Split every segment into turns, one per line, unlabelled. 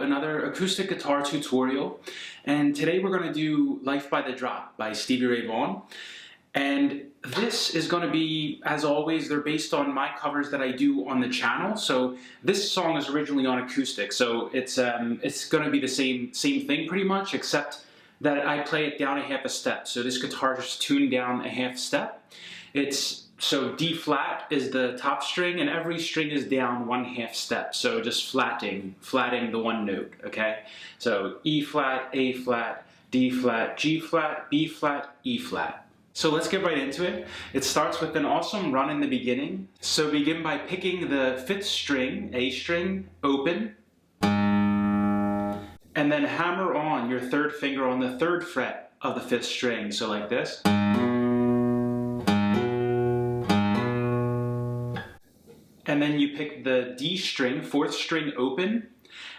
another acoustic guitar tutorial, and today we're going to do Life by the Drop by Stevie Ray Vaughan. And this is going to be, as always, they're based on my covers that I do on the channel. So this song is originally on acoustic, so it's going to be the same thing pretty much, except that I play it down a half a step. So this guitar is tuned down a half step. So D flat is the top string, and every string is down one half step. So just flatting the one note, okay? So E flat, A flat, D flat, G flat, B flat, E flat. So let's get right into it. It starts with an awesome run in the beginning. So begin by picking the 5th string, A string, open, and then hammer on your 3rd finger on the 3rd fret of the 5th string, so like this. And then you pick the D string, 4th string open,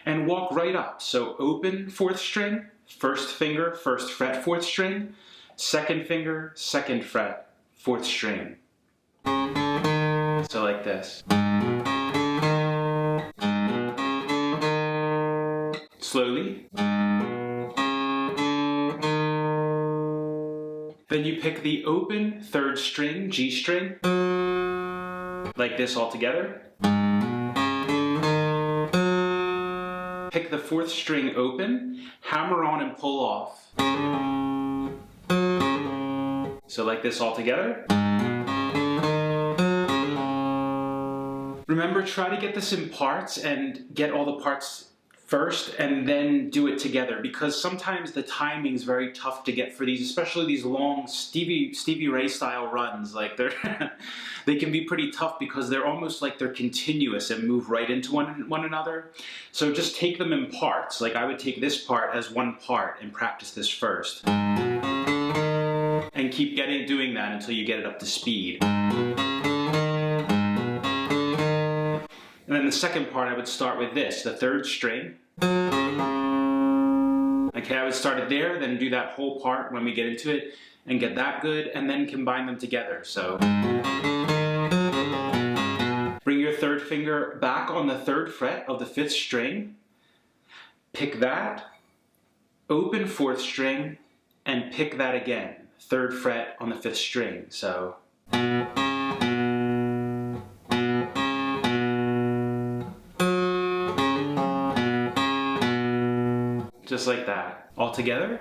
and walk right up. So open, 4th string, 1st finger, 1st fret, 4th string, 2nd finger, 2nd fret, 4th string. So like this. Slowly. Then you pick the open 3rd string, G string, like this all together. Pick the 4th string open, hammer on and pull off. So like this all together. Remember, try to get this in parts and get all the parts first and then do it together, because sometimes the timing is very tough to get for these, especially these long Stevie Ray style runs. Like they can be pretty tough because they're almost like they're continuous and move right into one another. So just take them in parts. Like I would take this part as one part and practice this first. And keep doing that until you get it up to speed. And then the second part, I would start with this, the 3rd string. Okay, I would start it there, then do that whole part when we get into it, and get that good, and then combine them together. So bring your 3rd finger back on the 3rd fret of the 5th string, pick that, open 4th string, and pick that again, 3rd fret on the 5th string. So just like that, all together.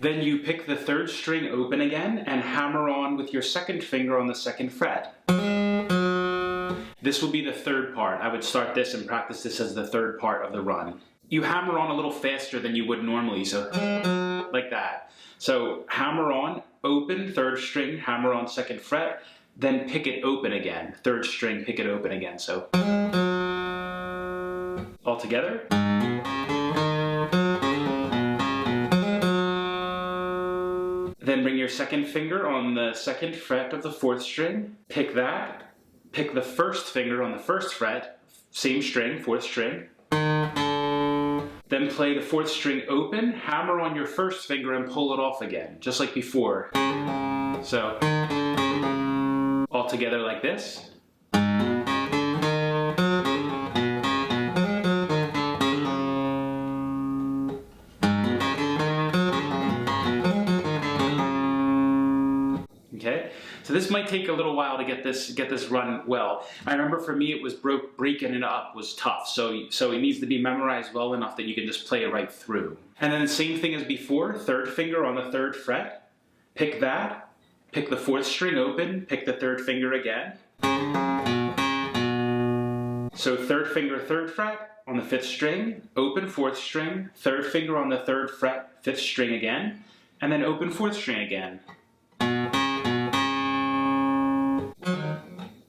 Then you pick the 3rd string open again and hammer on with your 2nd finger on the 2nd fret. This will be the 3rd part. I would start this and practice this as the 3rd part of the run. You hammer on a little faster than you would normally, so like that. So hammer on, open, 3rd string, hammer on 2nd fret, then pick it open again. 3rd string, pick it open again. So all together. Then bring your 2nd finger on the 2nd fret of the 4th string. Pick that. Pick the 1st finger on the 1st fret, same string, 4th string. Then play the 4th string open, hammer on your 1st finger and pull it off again, just like before. So all together like this. Okay, so this might take a little while to get this run well. I remember for me it was breaking it up was tough, so it needs to be memorized well enough that you can just play it right through. And then the same thing as before, 3rd finger on the 3rd fret, pick that, pick the 4th string open, pick the 3rd finger again. So 3rd finger, 3rd fret on the 5th string, open 4th string, 3rd finger on the 3rd fret, 5th string again, and then open 4th string again.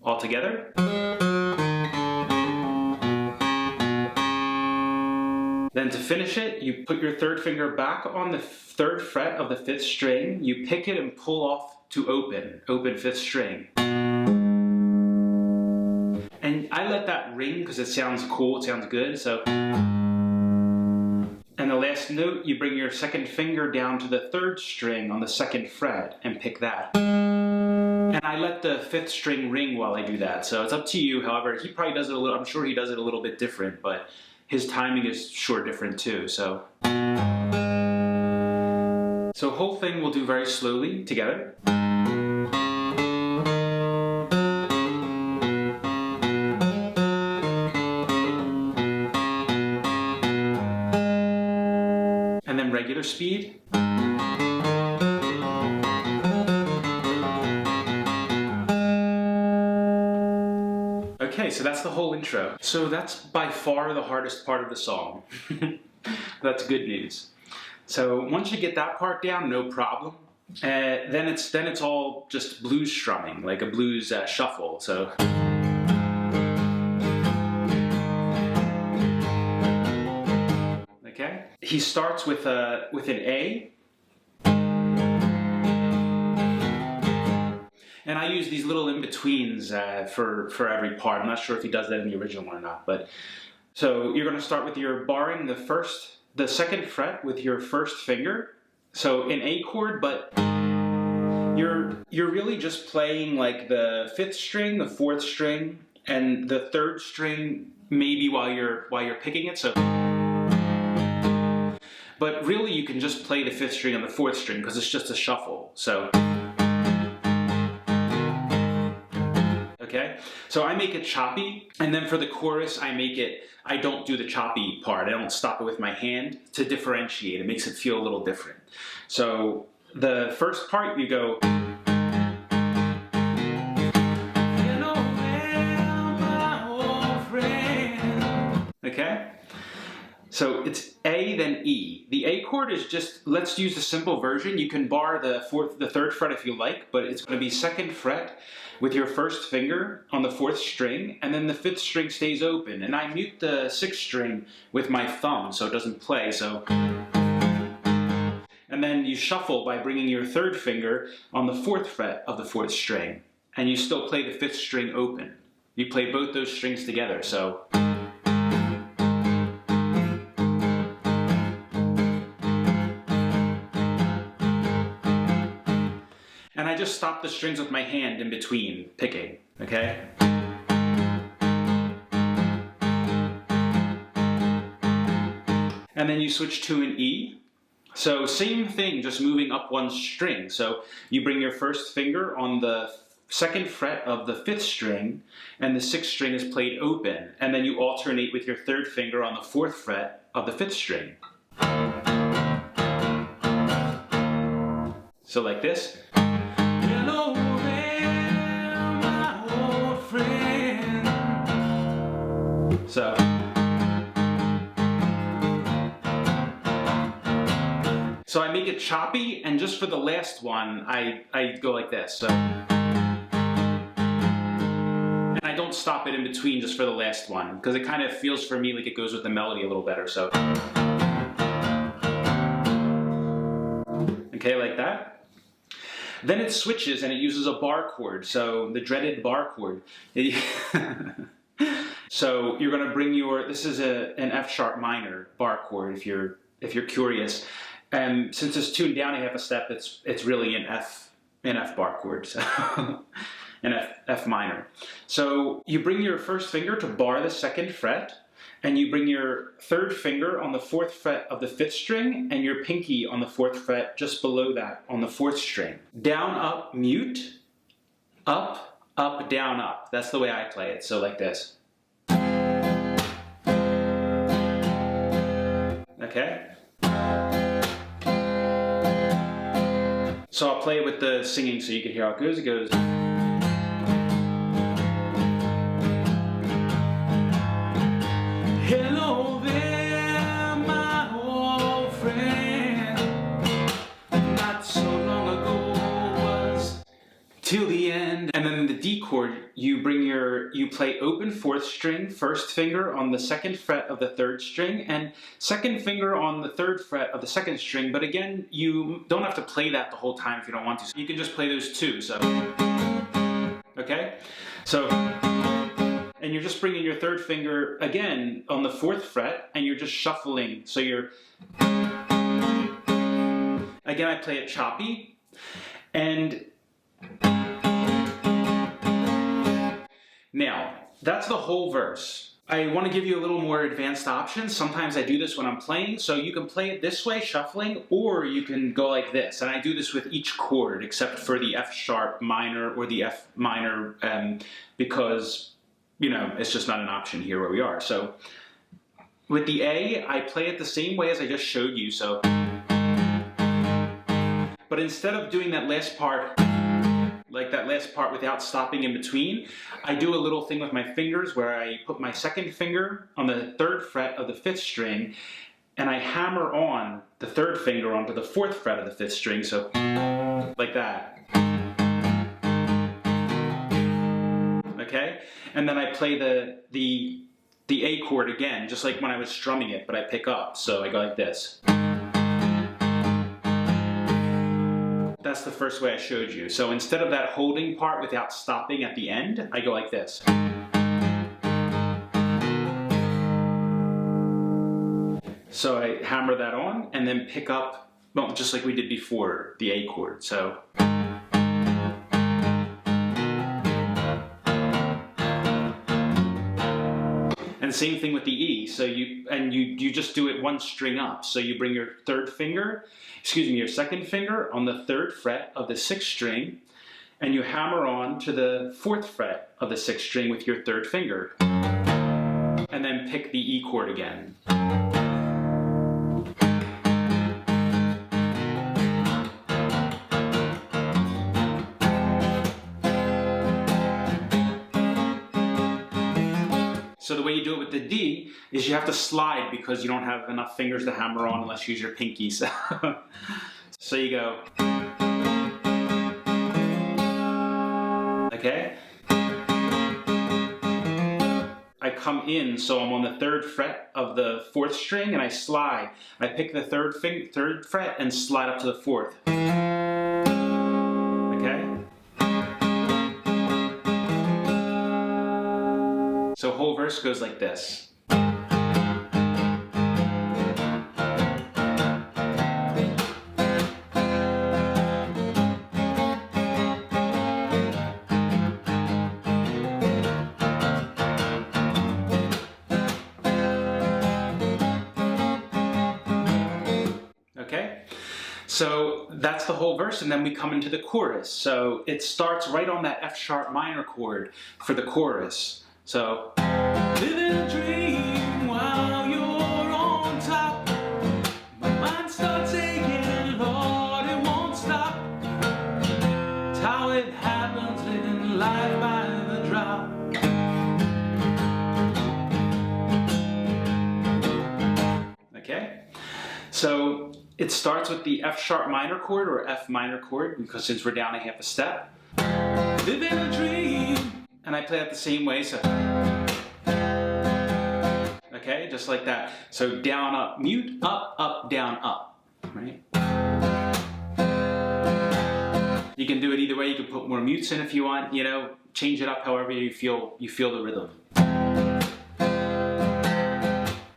All together. Then to finish it, you put your 3rd finger back on the 3rd fret of the 5th string, you pick it and pull off to open 5th string. And I let that ring because it sounds cool, it sounds good, so. And the last note, you bring your 2nd finger down to the 3rd string on the 2nd fret and pick that. And I let the 5th string ring while I do that, so it's up to you. However, he probably does it a little, I'm sure he does it a little bit different, but his timing is sure different too, so. So whole thing we'll do very slowly together. And then regular speed. Okay, so that's the whole intro. So that's by far the hardest part of the song. That's good news. So once you get that part down, no problem. Then it's all just blues strumming, like a blues shuffle. So. Okay. He starts with an A. And I use these little in-betweens for every part. I'm not sure if he does that in the original or not, but so you're going to start with your barring the 2nd fret with your 1st finger. So an A chord, but you're really just playing like the 5th string, the 4th string, and the 3rd string maybe while you're picking it. So, but really you can just play the 5th string and the 4th string because it's just a shuffle. So. Okay, so I make it choppy, and then for the chorus I don't do the choppy part. I don't stop it with my hand to differentiate. It makes it feel a little different. So the first part you go. Okay, so it's A then E. The A chord is just, let's use the simple version. You can bar the 3rd fret if you like, but it's going to be 2nd fret with your 1st finger on the 4th string, and then the 5th string stays open. And I mute the 6th string with my thumb so it doesn't play. So, and then you shuffle by bringing your 3rd finger on the 4th fret of the 4th string, and you still play the 5th string open. You play both those strings together. So. And I just stop the strings with my hand in between picking, okay? And then you switch to an E. So same thing, just moving up one string. So you bring your 1st finger on the 2nd fret of the 5th string, and the 6th string is played open. And then you alternate with your 3rd finger on the 4th fret of the 5th string. So like this. So, so I make it choppy, and just for the last one, I go like this. So, and I don't stop it in between just for the last one, because it kind of feels for me like it goes with the melody a little better. So, okay, like that. Then it switches and it uses a bar chord, so the dreaded bar chord. So you're going to bring this is an F sharp minor bar chord if you're curious. And since it's tuned down a half a step, it's really an F bar chord, so an F minor. So you bring your 1st finger to bar the 2nd fret, and you bring your 3rd finger on the 4th fret of the 5th string, and your pinky on the 4th fret just below that on the 4th string. Down, up, mute, up, up, down, up. That's the way I play it, so like this. Okay? So I'll play it with the singing so you can hear how it goes. It goes. Hello there, my old friend. Not so long ago was till the end. And then the D chord, you play open 4th string, 1st finger on the 2nd fret of the 3rd string, and 2nd finger on the 3rd fret of the 2nd string. But again, you don't have to play that the whole time if you don't want to. So you can just play those two. So, okay? So, and you're just bringing your 3rd finger again on the 4th fret, and you're just shuffling. So you're, again, I play it choppy, and Now, that's the whole verse. I want to give you a little more advanced options. Sometimes I do this when I'm playing, so you can play it this way, shuffling, or you can go like this. And I do this with each chord, except for the F sharp minor or the F minor, because, you know, it's just not an option here where we are. So with the A, I play it the same way as I just showed you. So, but instead of doing that last part, like that last part without stopping in between, I do a little thing with my fingers where I put my second finger on the 3rd fret of the 5th string and I hammer on the 3rd finger onto the 4th fret of the 5th string, so like that. Okay? And then I play the A chord again, just like when I was strumming it, but I pick up, so I go like this. That's the first way I showed you. So instead of that holding part without stopping at the end, I go like this. So I hammer that on and then pick up, well, just like we did before, the A chord. So. And same thing with the E. So you just do it one string up. So you bring your your second finger on the 3rd fret of the 6th string, and you hammer on to the 4th fret of the 6th string with your 3rd finger, and then pick the E chord again. So the way you do it with the D is you have to slide because you don't have enough fingers to hammer on unless you use your pinkies. So you go. Okay? I come in, so I'm on the 3rd fret of the 4th string and I slide. I pick the 3rd fret and slide up to the 4th. So whole verse goes like this. Okay? So that's the whole verse, and then we come into the chorus. So it starts right on that F sharp minor chord for the chorus. So, living a dream while you're on top. My mind starts aching, Lord, it won't stop. It's how it happens, living life by the drop. Okay? So, it starts with the F sharp minor chord or F minor chord, because since we're down a half a step. Living a dream. And I play it the same way, so. Okay, just like that. So down, up, mute, up, up, down, up, right? You can do it either way. You can put more mutes in if you want, you know, change it up however you feel the rhythm.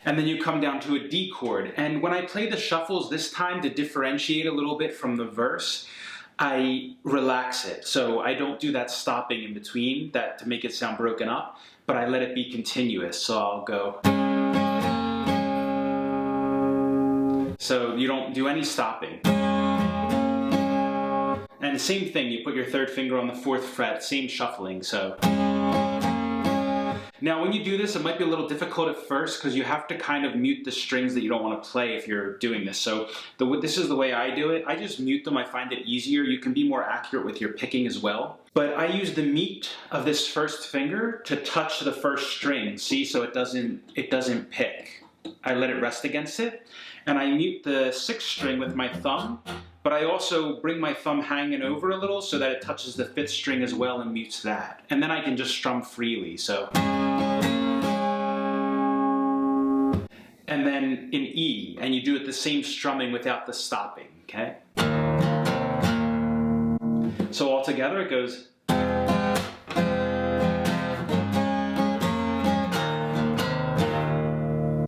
And then you come down to a D chord. And when I play the shuffles this time, to differentiate a little bit from the verse, I relax it. So I don't do that stopping in between that to make it sound broken up, but I let it be continuous. So I'll go. So you don't do any stopping. And the same thing, you put your 3rd finger on the 4th fret, same shuffling, so. Now when you do this, it might be a little difficult at first because you have to kind of mute the strings that you don't want to play if you're doing this. So this is the way I do it. I just mute them. I find it easier. You can be more accurate with your picking as well. But I use the meat of this 1st finger to touch the 1st string. See, so it doesn't pick. I let it rest against it. And I mute the 6th string with my thumb. But I also bring my thumb hanging over a little so that it touches the 5th string as well and mutes that. And then I can just strum freely, so. And then in E, and you do it the same strumming without the stopping, okay? So all together it goes.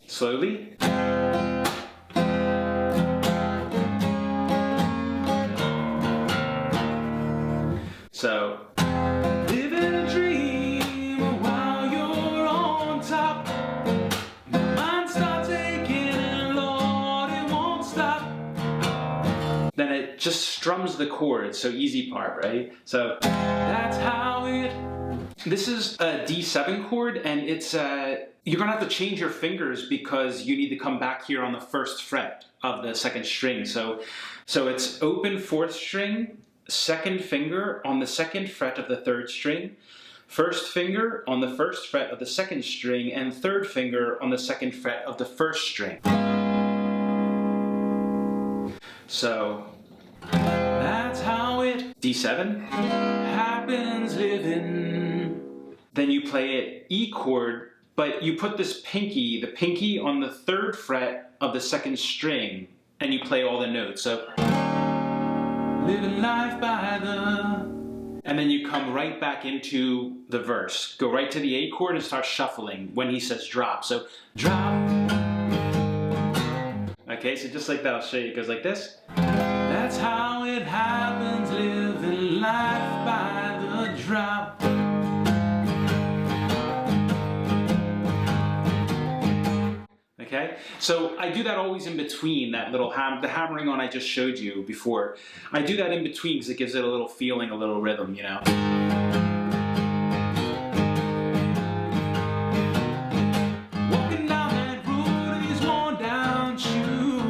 Slowly. So, living a dream. just strums the chord, so easy part, right? So that's how it... This is a D7 chord, and it's you're gonna have to change your fingers because you need to come back here on the 1st fret of the 2nd string. So it's open 4th string, 2nd finger on the 2nd fret of the 3rd string, 1st finger on the 1st fret of the 2nd string, and 3rd finger on the 2nd fret of the 1st string. So that's how it, D7, happens living. Then you play it E chord, but you put this pinky, the pinky on the 3rd fret of the 2nd string, and you play all the notes. So living life by the... And then you come right back into the verse. Go right to the A chord and start shuffling when he says drop. So drop. Okay, so just like that, I'll show you. It goes like this. That's how it happens, living life by the drop. Okay, so I do that always in between that little the hammering on I just showed you before. I do that in between because it gives it a little feeling, a little rhythm, you know. Walking down that road, these worn down shoes.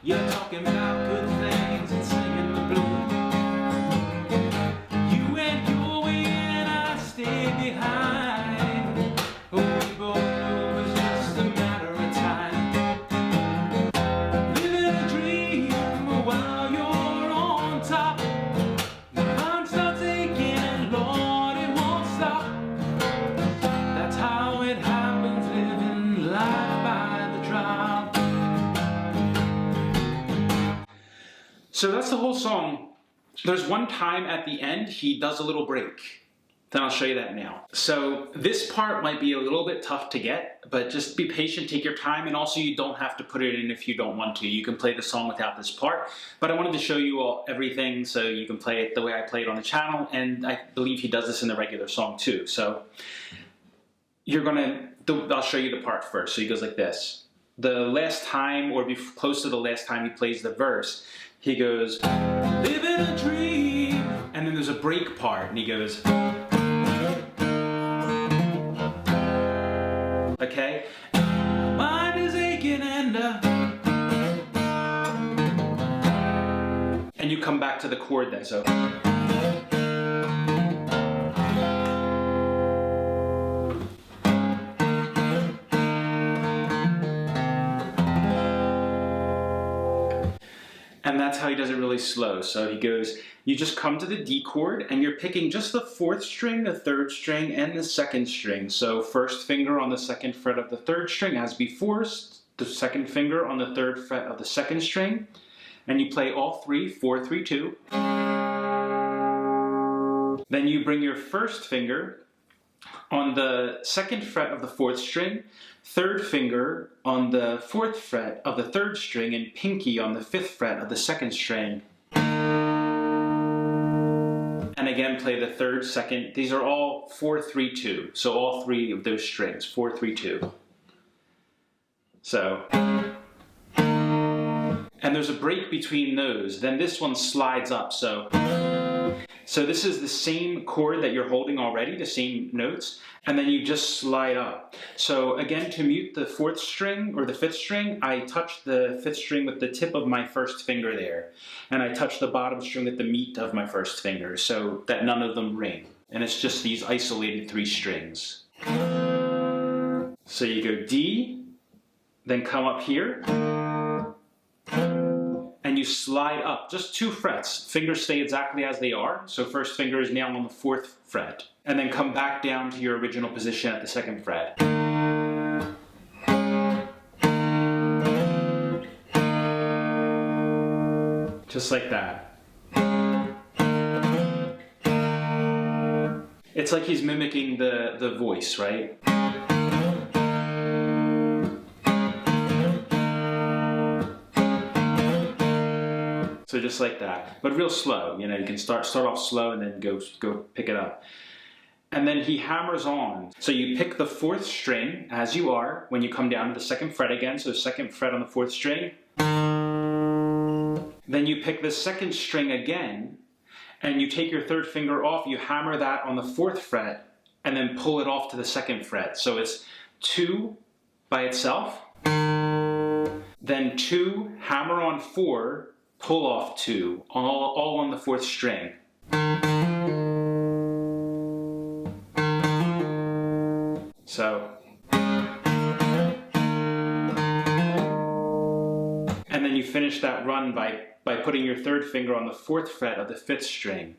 You're talking about good things and singing the blues. You went your way and I stayed behind. Oh, we both know it was just a matter of time. Living a dream while you're on top. My mind starts aching and Lord, it won't stop. That's how it happens, living life by the drop. So that's the whole song. There's one time at the end he does a little break. Then I'll show you that now. So this part might be a little bit tough to get, but just be patient, take your time, and also you don't have to put it in if you don't want to. You can play the song without this part, but I wanted to show you all everything so you can play it the way I play it on the channel, and I believe he does this in the regular song too. So I'll show you the part first. So he goes like this. The last time, or close to the last time he plays the verse, he goes, living a dream, and then there's a break part, and he goes, okay, mine is aching and you come back to the chord then, so. And that's how he does it really slow. So he goes, you just come to the D chord and you're picking just the 4th string, the 3rd string, and the 2nd string. So 1st finger on the 2nd fret of the 3rd string as before, the 2nd finger on the 3rd fret of the 2nd string, and you play all 3, 4, 3, 2. Then you bring your 1st finger on the 2nd fret of the 4th string, 3rd finger on the 4th fret of the 3rd string, and pinky on the 5th fret of the 2nd string. And again, play the 3rd, 2nd. These are all 4, 3, 2. So all 3 of those strings, 4, 3, 2. So, and there's a break between those. Then this one slides up. So this is the same chord that you're holding already, the same notes, and then you just slide up. So again, to mute the 4th string or the 5th string, I touch the 5th string with the tip of my 1st finger there, and I touch the bottom string with the meat of my 1st finger, so that none of them ring. And it's just these isolated 3 strings. So you go D, then come up here, and you slide up just 2 frets. Fingers stay exactly as they are. So 1st finger is now on the 4th fret. And then come back down to your original position at the 2nd fret. Just like that. It's like he's mimicking the voice, right? So just like that, but real slow. You know, you can start off slow and then go pick it up. And then he hammers on. So you pick the 4th string as you are when you come down to the 2nd fret again. So 2nd fret on the 4th string. Then you pick the second string again, and you take your third finger off, you hammer that on the 4th fret, and then pull it off to the 2nd fret. So it's 2 by itself, then 2, hammer on 4, pull off 2, all on the 4th string. So, and then you finish that run by putting your 3rd finger on the 4th fret of the 5th string.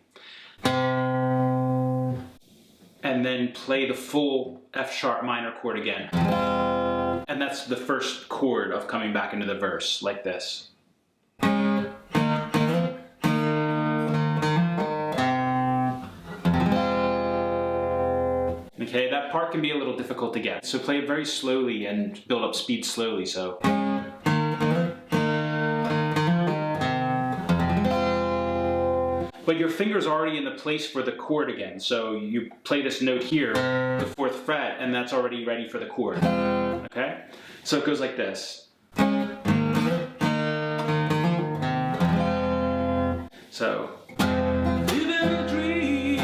And then play the full F sharp minor chord again. And that's the first chord of coming back into the verse, like this. Okay, that part can be a little difficult to get. So play it very slowly and build up speed slowly, so. But your finger's already in the place for the chord again, so you play this note here, the 4th fret, and that's already ready for the chord. Okay? So it goes like this. So. Living a dream.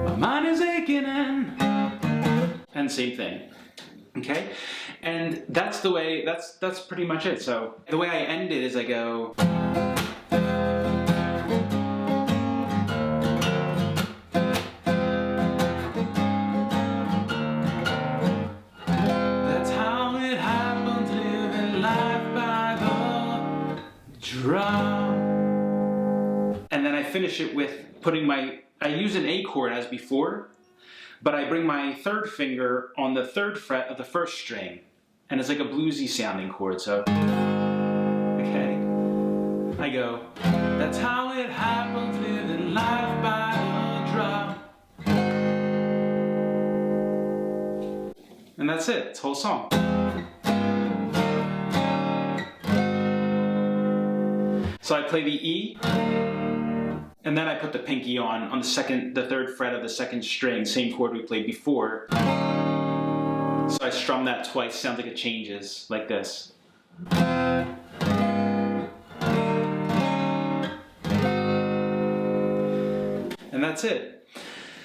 My mind is aching and same thing. Okay? And that's the way, that's pretty much it. So the way I end it is I go. That's how it happens, living life by the drum. And then I finish it with putting I use an A chord as before, but I bring my 3rd finger on the 3rd fret of the 1st string. And it's like a bluesy sounding chord, so. Okay. I go. That's how it happens, living life by the drum. And that's it, it's the whole song. So I play the E, and then I put the pinky on the 3rd fret of the 2nd string, same chord we played before. So I strum that twice, sounds like it changes, like this. And that's it.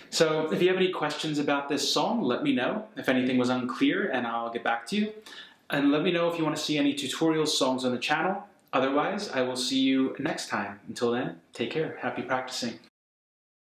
So if you have any questions about this song, let me know. If anything was unclear, and I'll get back to you. And let me know if you want to see any tutorial songs on the channel. Otherwise, I will see you next time. Until then, take care. Happy practicing.